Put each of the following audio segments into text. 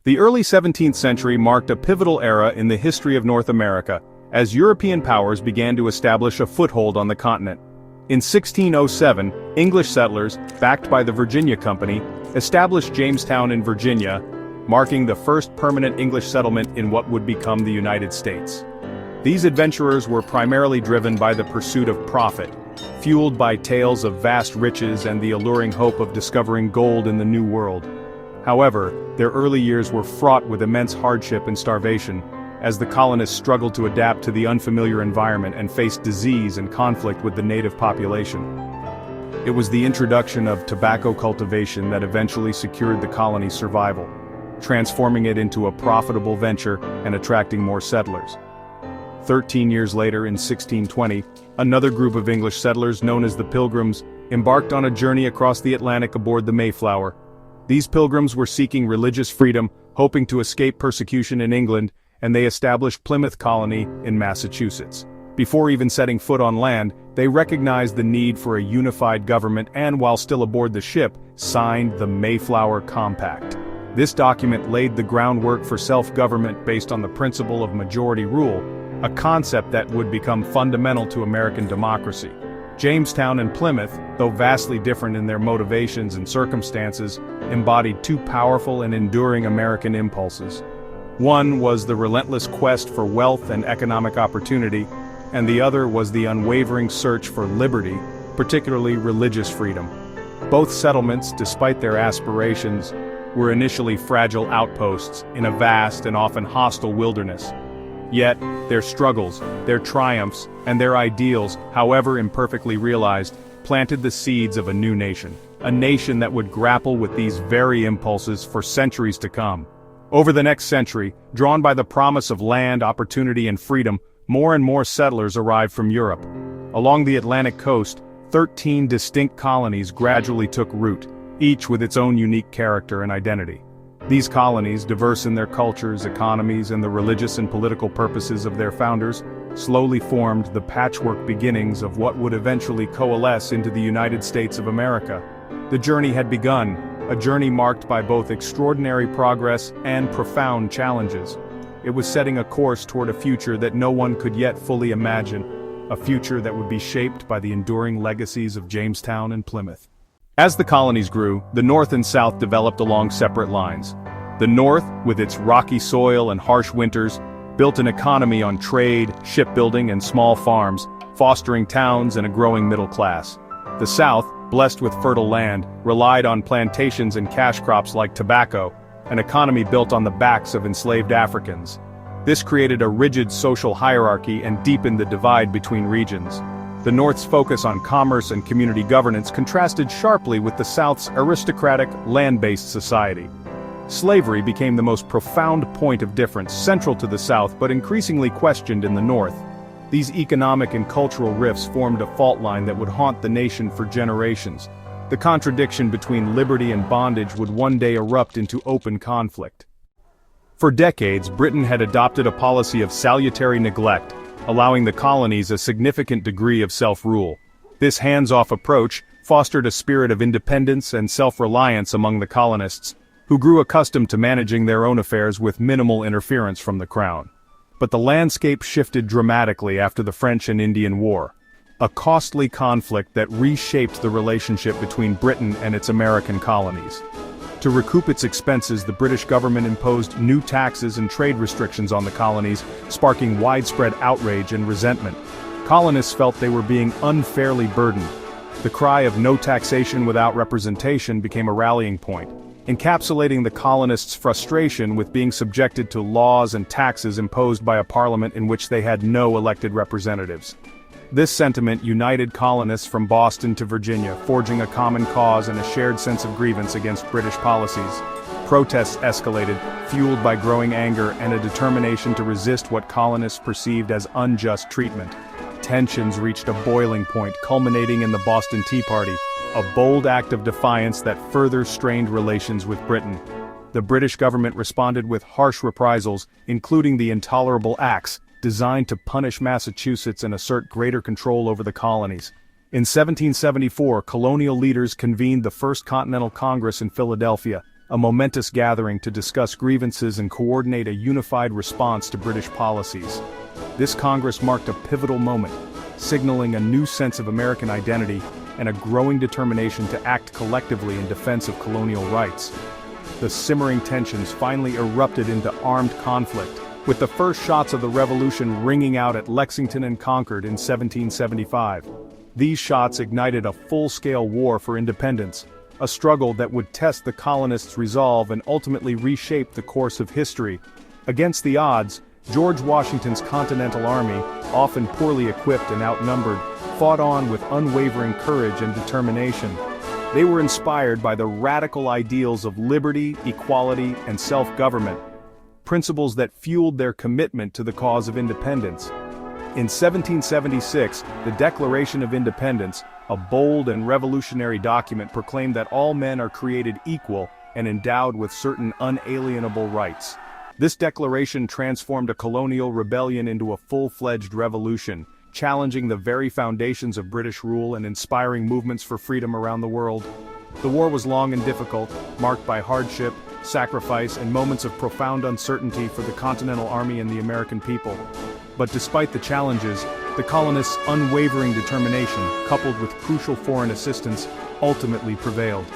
The early 17th century marked a pivotal era in the history of North America, as European powers began to establish a foothold on the continent. In 1607, English settlers, backed by the Virginia Company, established Jamestown in Virginia, marking the first permanent English settlement in what would become the United States. These adventurers were primarily driven by the pursuit of profit, fueled by tales of vast riches and the alluring hope of discovering gold in the New World. However, their early years were fraught with immense hardship and starvation, as the colonists struggled to adapt to the unfamiliar environment and faced disease and conflict with the native population. It was the introduction of tobacco cultivation that eventually secured the colony's survival, transforming it into a profitable venture and attracting more settlers. 13 years later, in 1620, another group of English settlers known as the Pilgrims embarked on a journey across the Atlantic aboard the Mayflower. These pilgrims were seeking religious freedom, hoping to escape persecution in England, and they established Plymouth Colony in Massachusetts. Before even setting foot on land, they recognized the need for a unified government and, while still aboard the ship, signed the Mayflower Compact. This document laid the groundwork for self-government based on the principle of majority rule, a concept that would become fundamental to American democracy. Jamestown and Plymouth, though vastly different in their motivations and circumstances, embodied two powerful and enduring American impulses. One was the relentless quest for wealth and economic opportunity, and the other was the unwavering search for liberty, particularly religious freedom. Both settlements, despite their aspirations, were initially fragile outposts in a vast and often hostile wilderness. Yet, their struggles, their triumphs, and their ideals, however imperfectly realized, planted the seeds of a new nation. A nation that would grapple with these very impulses for centuries to come. Over the next century, drawn by the promise of land, opportunity, and freedom, more and more settlers arrived from Europe. Along the Atlantic coast, 13 distinct colonies gradually took root, each with its own unique character and identity. These colonies, diverse in their cultures, economies, and the religious and political purposes of their founders, slowly formed the patchwork beginnings of what would eventually coalesce into the United States of America. The journey had begun, a journey marked by both extraordinary progress and profound challenges. It was setting a course toward a future that no one could yet fully imagine, a future that would be shaped by the enduring legacies of Jamestown and Plymouth. As the colonies grew, the North and South developed along separate lines. The North, with its rocky soil and harsh winters, built an economy on trade, shipbuilding, and small farms, fostering towns and a growing middle class. The South, blessed with fertile land, relied on plantations and cash crops like tobacco, an economy built on the backs of enslaved Africans. This created a rigid social hierarchy and deepened the divide between regions. The North's focus on commerce and community governance contrasted sharply with the South's aristocratic, land-based society. Slavery became the most profound point of difference, central to the South but increasingly questioned in the North. These economic and cultural rifts formed a fault line that would haunt the nation for generations. The contradiction between liberty and bondage would one day erupt into open conflict. For decades, Britain had adopted a policy of salutary neglect, allowing the colonies a significant degree of self-rule. This hands-off approach fostered a spirit of independence and self-reliance among the colonists, who grew accustomed to managing their own affairs with minimal interference from the crown. But the landscape shifted dramatically after the French and Indian War, a costly conflict that reshaped the relationship between Britain and its American colonies. To recoup its expenses, the British government imposed new taxes and trade restrictions on the colonies, sparking widespread outrage and resentment. Colonists felt they were being unfairly burdened. The cry of "no taxation without representation" became a rallying point, encapsulating the colonists' frustration with being subjected to laws and taxes imposed by a parliament in which they had no elected representatives. This sentiment united colonists from Boston to Virginia, forging a common cause and a shared sense of grievance against British policies. Protests escalated, fueled by growing anger and a determination to resist what colonists perceived as unjust treatment. Tensions reached a boiling point, culminating in the Boston Tea Party, a bold act of defiance that further strained relations with Britain. The British government responded with harsh reprisals, including the Intolerable Acts, designed to punish Massachusetts and assert greater control over the colonies. In 1774, colonial leaders convened the First Continental Congress in Philadelphia, a momentous gathering to discuss grievances and coordinate a unified response to British policies. This Congress marked a pivotal moment, signaling a new sense of American identity and a growing determination to act collectively in defense of colonial rights. The simmering tensions finally erupted into armed conflict, with the first shots of the Revolution ringing out at Lexington and Concord in 1775. These shots ignited a full-scale war for independence, a struggle that would test the colonists' resolve and ultimately reshape the course of history. Against the odds, George Washington's Continental Army, often poorly equipped and outnumbered, fought on with unwavering courage and determination. They were inspired by the radical ideals of liberty, equality, and self-government, principles that fueled their commitment to the cause of independence. In 1776, the Declaration of Independence, a bold and revolutionary document, proclaimed that all men are created equal and endowed with certain unalienable rights. This declaration transformed a colonial rebellion into a full-fledged revolution, challenging the very foundations of British rule and inspiring movements for freedom around the world. The war was long and difficult, marked by hardship, sacrifice, and moments of profound uncertainty for the Continental Army and the American people. But despite the challenges, the colonists' unwavering determination, coupled with crucial foreign assistance, ultimately prevailed.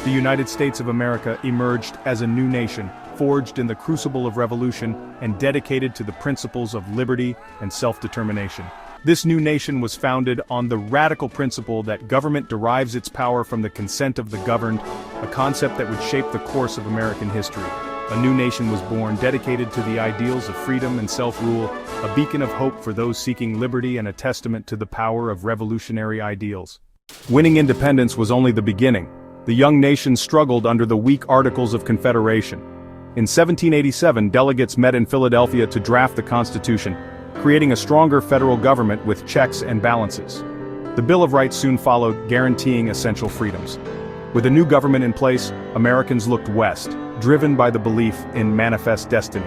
The United States of America emerged as a new nation, forged in the crucible of revolution and dedicated to the principles of liberty and self-determination. This new nation was founded on the radical principle that government derives its power from the consent of the governed, a concept that would shape the course of American history. A new nation was born dedicated to the ideals of freedom and self-rule, a beacon of hope for those seeking liberty and a testament to the power of revolutionary ideals. Winning independence was only the beginning. The young nation struggled under the weak Articles of Confederation. In 1787, delegates met in Philadelphia to draft the Constitution, creating a stronger federal government with checks and balances. The Bill of Rights soon followed, guaranteeing essential freedoms. With a new government in place, Americans looked west, driven by the belief in manifest destiny.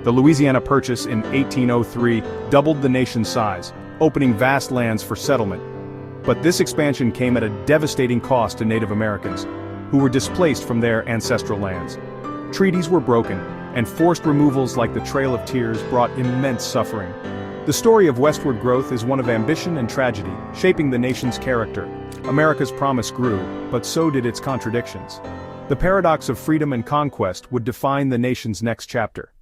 The Louisiana Purchase in 1803 doubled the nation's size, opening vast lands for settlement. But this expansion came at a devastating cost to Native Americans, who were displaced from their ancestral lands. Treaties were broken, and forced removals like the Trail of Tears brought immense suffering. The story of westward growth is one of ambition and tragedy, shaping the nation's character. America's promise grew, but so did its contradictions. The paradox of freedom and conquest would define the nation's next chapter.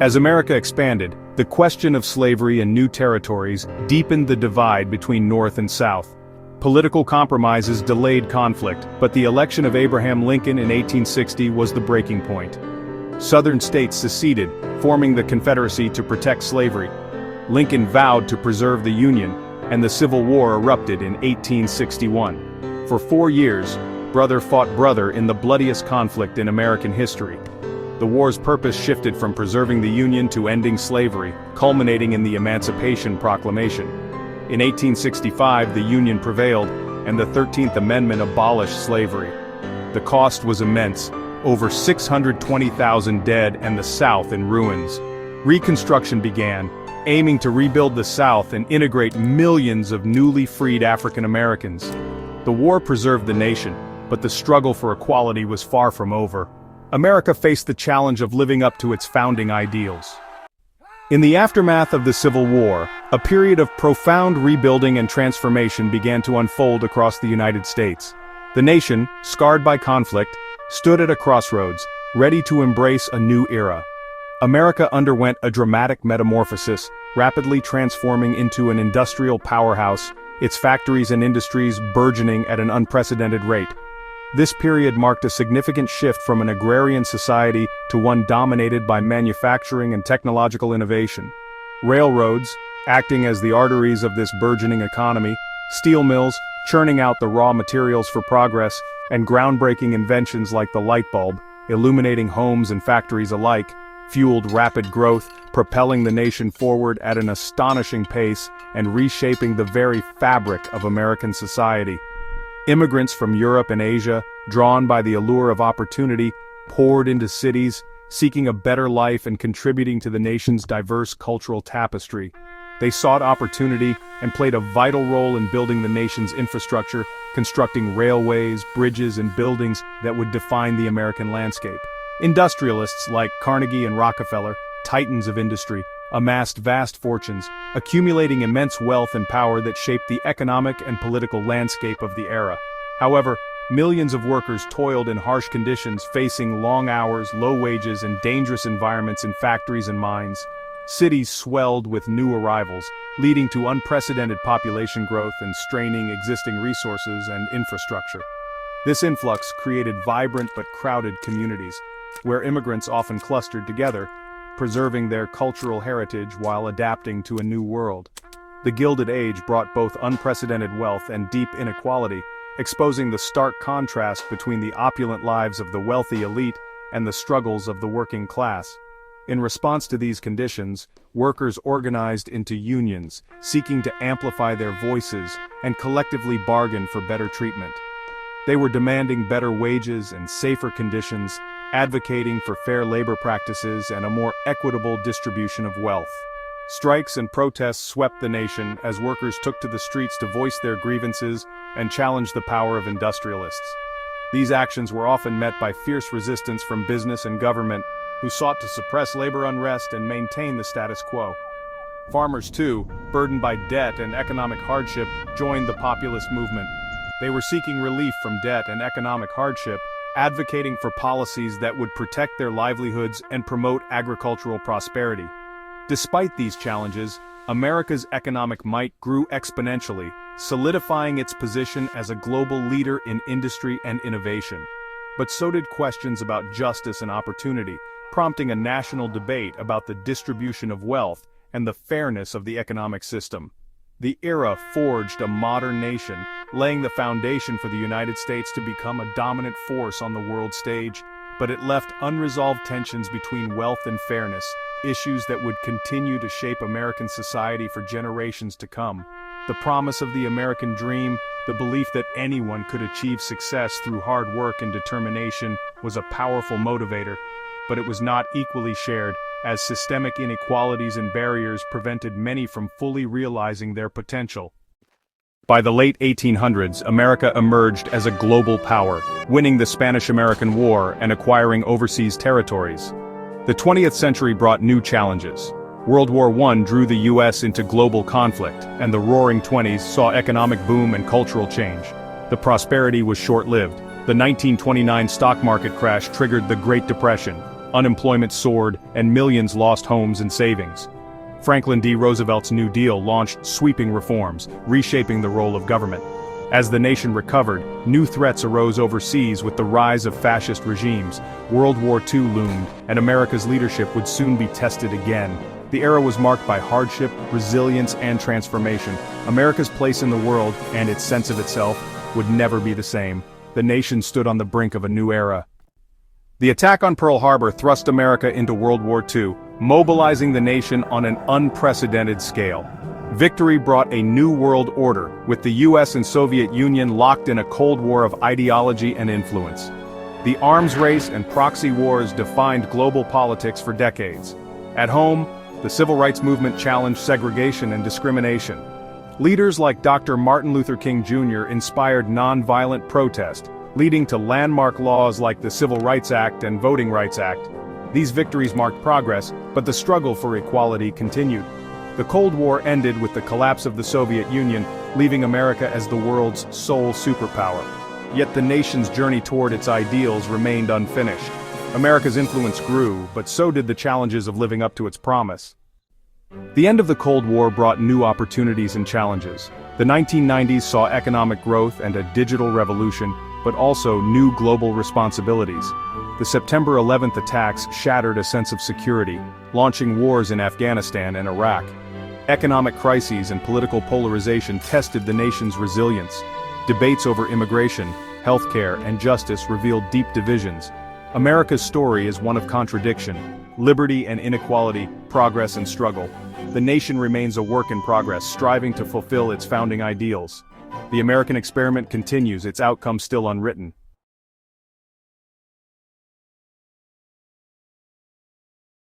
As America expanded, the question of slavery and new territories deepened the divide between North and South. Political compromises delayed conflict, but the election of Abraham Lincoln in 1860 was the breaking point. Southern states seceded, forming the Confederacy to protect slavery. Lincoln vowed to preserve the Union, and the Civil War erupted in 1861. For 4 years, brother fought brother in the bloodiest conflict in American history. The war's purpose shifted from preserving the Union to ending slavery, culminating in the Emancipation Proclamation. In 1865, the Union prevailed, and the 13th Amendment abolished slavery. The cost was immense, over 620,000 dead and the South in ruins. Reconstruction began, aiming to rebuild the South and integrate millions of newly freed African Americans. The war preserved the nation, but the struggle for equality was far from over. America faced the challenge of living up to its founding ideals. In the aftermath of the Civil War, a period of profound rebuilding and transformation began to unfold across the United States. The nation, scarred by conflict, stood at a crossroads, ready to embrace a new era. America underwent a dramatic metamorphosis, rapidly transforming into an industrial powerhouse, its factories and industries burgeoning at an unprecedented rate. This period marked a significant shift from an agrarian society to one dominated by manufacturing and technological innovation. Railroads, acting as the arteries of this burgeoning economy, steel mills, churning out the raw materials for progress, and groundbreaking inventions like the light bulb, illuminating homes and factories alike, fueled rapid growth, propelling the nation forward at an astonishing pace and reshaping the very fabric of American society. Immigrants from Europe and Asia, drawn by the allure of opportunity, poured into cities, seeking a better life and contributing to the nation's diverse cultural tapestry. They sought opportunity and played a vital role in building the nation's infrastructure, constructing railways, bridges, and buildings that would define the American landscape. Industrialists like Carnegie and Rockefeller, titans of industry, amassed vast fortunes, accumulating immense wealth and power that shaped the economic and political landscape of the era. However, millions of workers toiled in harsh conditions, facing long hours, low wages, and dangerous environments in factories and mines. Cities swelled with new arrivals, leading to unprecedented population growth and straining existing resources and infrastructure. This influx created vibrant but crowded communities, where immigrants often clustered together, preserving their cultural heritage while adapting to a new world. The Gilded Age brought both unprecedented wealth and deep inequality, exposing the stark contrast between the opulent lives of the wealthy elite and the struggles of the working class. In response to these conditions, workers organized into unions, seeking to amplify their voices and collectively bargain for better treatment. They were demanding better wages and safer conditions, advocating for fair labor practices and a more equitable distribution of wealth. Strikes and protests swept the nation as workers took to the streets to voice their grievances and challenge the power of industrialists. These actions were often met by fierce resistance from business and government, who sought to suppress labor unrest and maintain the status quo. Farmers, too, burdened by debt and economic hardship, joined the populist movement. They were seeking relief from debt and economic hardship, advocating for policies that would protect their livelihoods and promote agricultural prosperity. Despite these challenges, America's economic might grew exponentially, solidifying its position as a global leader in industry and innovation. But so did questions about justice and opportunity, prompting a national debate about the distribution of wealth and the fairness of the economic system. The era forged a modern nation, laying the foundation for the United States to become a dominant force on the world stage, but it left unresolved tensions between wealth and fairness, issues that would continue to shape American society for generations to come. The promise of the American dream, the belief that anyone could achieve success through hard work and determination, was a powerful motivator, but it was not equally shared, as systemic inequalities and barriers prevented many from fully realizing their potential. By the late 1800s, America emerged as a global power, winning the Spanish-American War and acquiring overseas territories. The 20th century brought new challenges. World War I drew the U.S. into global conflict, and the Roaring Twenties saw economic boom and cultural change. The prosperity was short-lived. The 1929 stock market crash triggered the Great Depression. Unemployment soared, and millions lost homes and savings. Franklin D. Roosevelt's New Deal launched sweeping reforms, reshaping the role of government. As the nation recovered, new threats arose overseas with the rise of fascist regimes. World War II loomed, and America's leadership would soon be tested again. The era was marked by hardship, resilience, and transformation. America's place in the world, and its sense of itself, would never be the same. The nation stood on the brink of a new era. The attack on Pearl Harbor thrust America into World War II, mobilizing the nation on an unprecedented scale. Victory brought a new world order, with the US and Soviet Union locked in a Cold War of ideology and influence. The arms race and proxy wars defined global politics for decades. At home, the civil rights movement challenged segregation and discrimination. Leaders like Dr. Martin Luther King Jr. inspired nonviolent protest, leading to landmark laws like the Civil Rights Act and Voting Rights Act. These victories marked progress, but the struggle for equality continued. The Cold War ended with the collapse of the Soviet Union, leaving America as the world's sole superpower. Yet the nation's journey toward its ideals remained unfinished. America's influence grew, but so did the challenges of living up to its promise. The end of the Cold War brought new opportunities and challenges. The 1990s saw economic growth and a digital revolution, but also new global responsibilities. The September 11th attacks shattered a sense of security, launching wars in Afghanistan and Iraq. Economic crises and political polarization tested the nation's resilience. Debates over immigration, healthcare, and justice revealed deep divisions. America's story is one of contradiction: liberty and inequality, progress and struggle. The nation remains a work in progress, striving to fulfill its founding ideals. The American experiment continues, its outcome still unwritten.